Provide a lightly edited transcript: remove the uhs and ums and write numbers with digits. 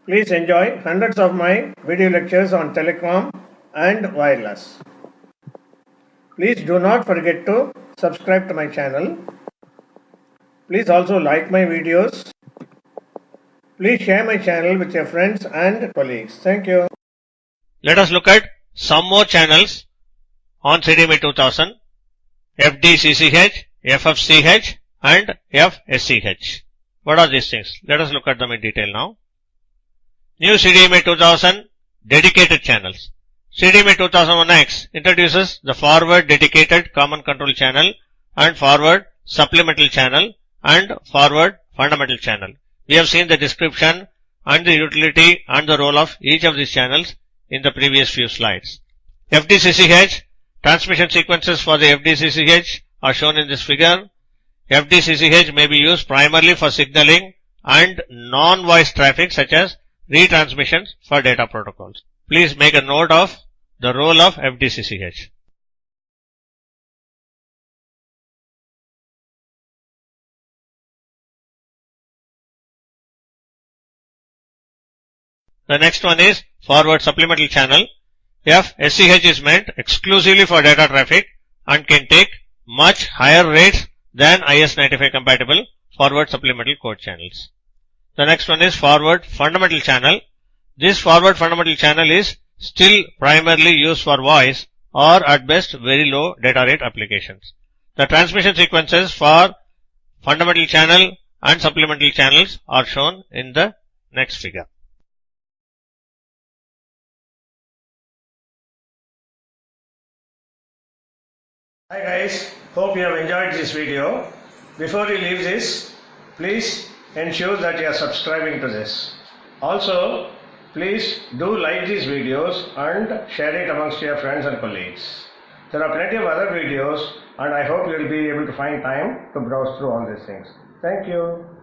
Please enjoy hundreds of my video lectures on telecom and wireless. Please do not forget to subscribe to my channel. Please also like my videos. Please share my channel with your friends and colleagues. Thank you. Let us look at some more channels on CDMA2000, FDCCH, FFCH and FSCH. What are these things? Let us look at them in detail now. New CDMA2000 dedicated channels. CDMA2001X introduces the forward dedicated common control channel and forward supplemental channel and forward fundamental channel. We have seen the description and the utility and the role of each of these channels in the previous few slides. FDCCH, transmission sequences for the FDCCH are shown in this figure. FDCCH may be used primarily for signaling and non-voice traffic such as retransmissions for data protocols. Please make a note of the role of FDCCH. The next one is forward supplemental channel. FSCH is meant exclusively for data traffic and can take much higher rates than IS-95 compatible forward supplemental code channels. The next one is forward fundamental channel. This forward fundamental channel is still primarily used for voice or at best very low data rate applications. The transmission sequences for fundamental channel and supplemental channels are shown in the next figure. Hi guys, hope you have enjoyed this video. Before you leave this, please ensure that you are subscribing to this. Also, please do like these videos and share it amongst your friends and colleagues. There are plenty of other videos and I hope you will be able to find time to browse through all these things. Thank you.